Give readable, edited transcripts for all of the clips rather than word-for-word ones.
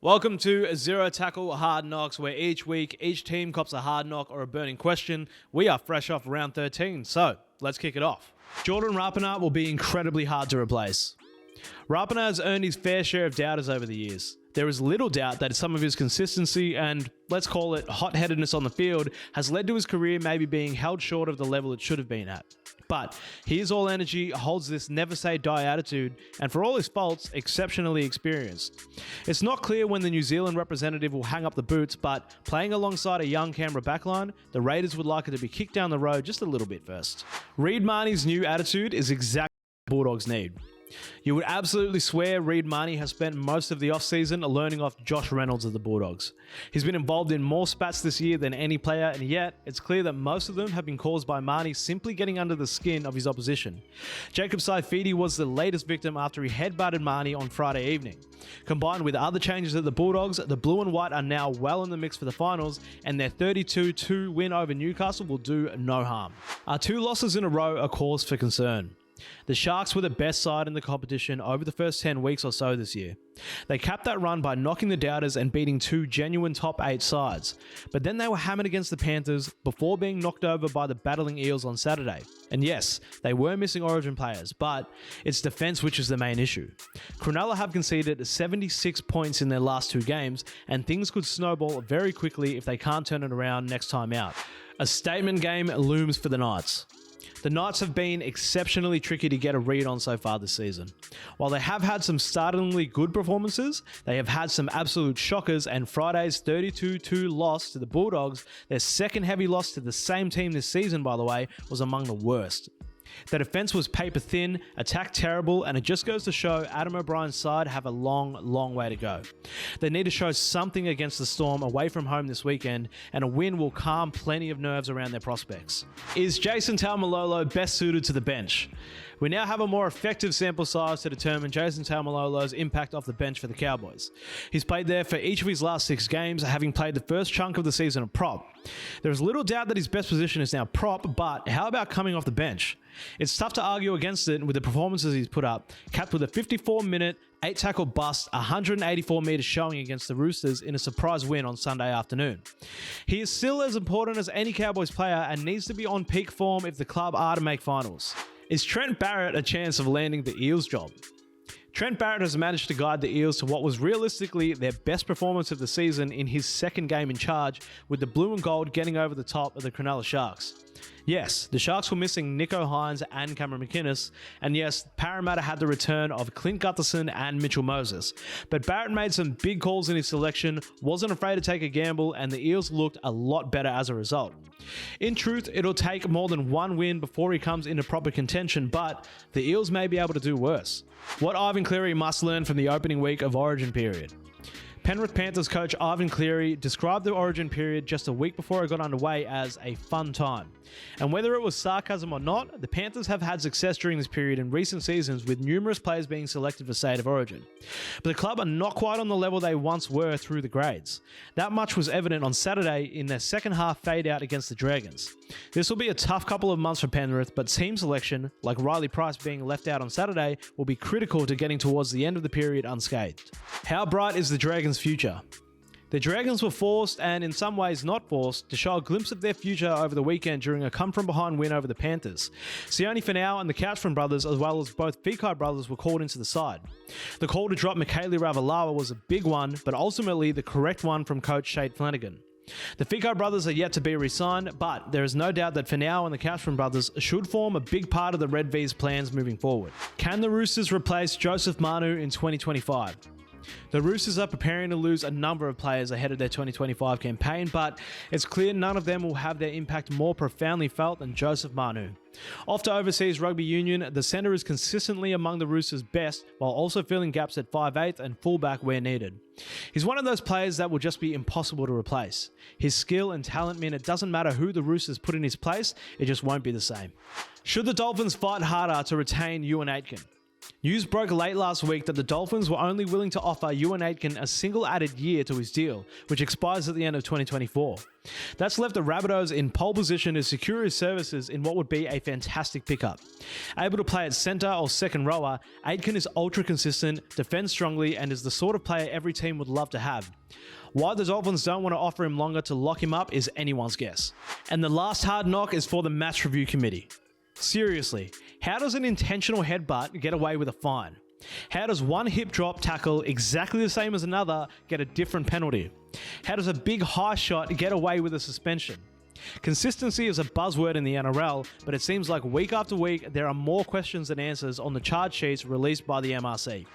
Welcome to Zero Tackle Hard Knocks, where each week, each team cops a hard knock or a burning question. We are fresh off round 13, so let's kick it off. Jordan Rapana will be incredibly hard to replace. Rapana has earned his fair share of doubters over the years. There is little doubt that some of his consistency and, let's call it, hot-headedness on the field has led to his career maybe being held short of the level it should have been at. But he is all energy, holds this never-say-die attitude, and for all his faults, exceptionally experienced. It's not clear when the New Zealand representative will hang up the boots, but playing alongside a young Canberra backline, the Raiders would like it to be kicked down the road just a little bit first. Reid Marnie's new attitude is exactly what the Bulldogs need. You would absolutely swear Reid Marnie has spent most of the offseason learning off Josh Reynolds of the Bulldogs. He's been involved in more spats this year than any player, and yet it's clear that most of them have been caused by Marnie simply getting under the skin of his opposition. Jacob Saifidi was the latest victim after he headbutted Marnie on Friday evening. Combined with other changes at the Bulldogs, the blue and white are now well in the mix for the finals, and their 32-2 win over Newcastle will do no harm. Our two losses in a row are cause for concern. The Sharks were the best side in the competition over the first 10 weeks or so this year. They capped that run by knocking the Doubters and beating two genuine top 8 sides, but then they were hammered against the Panthers before being knocked over by the battling Eels on Saturday. And yes, they were missing Origin players, but it's defence which is the main issue. Cronulla have conceded 76 points in their last 2 games, and things could snowball very quickly if they can't turn it around next time out. A statement game looms for the Knights. The Knights have been exceptionally tricky to get a read on so far this season. While they have had some startlingly good performances, they have had some absolute shockers, and Friday's 32-2 loss to the Bulldogs, their second heavy loss to the same team this season by the way, was among the worst. The defence was paper thin, attack terrible, and it just goes to show Adam O'Brien's side have a long way to go. They need to show something against the Storm away from home this weekend, and a win will calm plenty of nerves around their prospects. Is Jason Taumalolo best suited to the bench? We now have a more effective sample size to determine Jason Taumalolo's impact off the bench for the Cowboys. He's played there for each of his last 6 games, having played the first chunk of the season at prop. There is little doubt that his best position is now prop, but how about coming off the bench? It's tough to argue against it with the performances he's put up, capped with a 54-minute, 8-tackle bust, 184-metre showing against the Roosters in a surprise win on Sunday afternoon. He is still as important as any Cowboys player and needs to be on peak form if the club are to make finals. Is Trent Barrett a chance of landing the Eels job? Trent Barrett has managed to guide the Eels to what was realistically their best performance of the season in his second game in charge, with the blue and gold getting over the top of the Cronulla Sharks. Yes, the Sharks were missing Nico Hines and Cameron McInnes, and yes, Parramatta had the return of Clint Gutherson and Mitchell Moses. But Barrett made some big calls in his selection, wasn't afraid to take a gamble, and the Eels looked a lot better as a result. In truth, it'll take more than one win before he comes into proper contention, but the Eels may be able to do worse. What Ivan Cleary must learn from the opening week of Origin period. Penrith Panthers coach Ivan Cleary described the Origin period just a week before it got underway as a fun time. And whether it was sarcasm or not, the Panthers have had success during this period in recent seasons, with numerous players being selected for State of Origin. But the club are not quite on the level they once were through the grades. That much was evident on Saturday in their second half fade out against the Dragons. This will be a tough couple of months for Penrith, but team selection, like Riley Price being left out on Saturday, will be critical to getting towards the end of the period unscathed. How bright is the Dragons' future? The Dragons were forced, and in some ways not forced, to show a glimpse of their future over the weekend during a come-from-behind win over the Panthers. Sione Finau and the Couchman brothers, as well as both Fekai brothers, were called into the side. The call to drop Michaeli Ravalawa was a big one, but ultimately the correct one from coach Shade Flanagan. The Fekai brothers are yet to be re-signed, but there is no doubt that Finau and the Couchman brothers should form a big part of the Red V's plans moving forward. Can the Roosters replace Joseph Manu in 2025? The Roosters are preparing to lose a number of players ahead of their 2025 campaign, but it's clear none of them will have their impact more profoundly felt than Joseph Manu. Off to overseas rugby union, the centre is consistently among the Roosters' best, while also filling gaps at 5'8" and fullback where needed. He's one of those players that will just be impossible to replace. His skill and talent mean it doesn't matter who the Roosters put in his place, it just won't be the same. Should the Dolphins fight harder to retain Ewan Aitken? News broke late last week that the Dolphins were only willing to offer Ewan Aitken a single added year to his deal, which expires at the end of 2024. That's left the Rabbitohs in pole position to secure his services in what would be a fantastic pickup. Able to play at centre or second rower, Aitken is ultra consistent, defends strongly, and is the sort of player every team would love to have. Why the Dolphins don't want to offer him longer to lock him up is anyone's guess. And the last hard knock is for the match review committee. Seriously, how does an intentional headbutt get away with a fine? How does one hip drop tackle exactly the same as another get a different penalty? How does a big high shot get away with a suspension? Consistency is a buzzword in the NRL, but it seems like week after week there are more questions than answers on the charge sheets released by the MRC.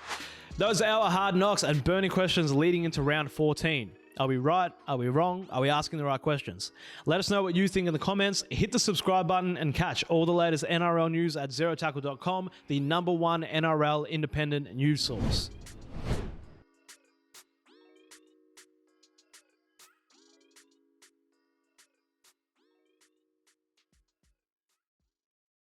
Those are our hard knocks and burning questions leading into round 14. Are we right? Are we wrong? Are we asking the right questions? Let us know what you think in the comments. Hit the subscribe button and catch all the latest NRL news at zerotackle.com, the #1 NRL independent news source.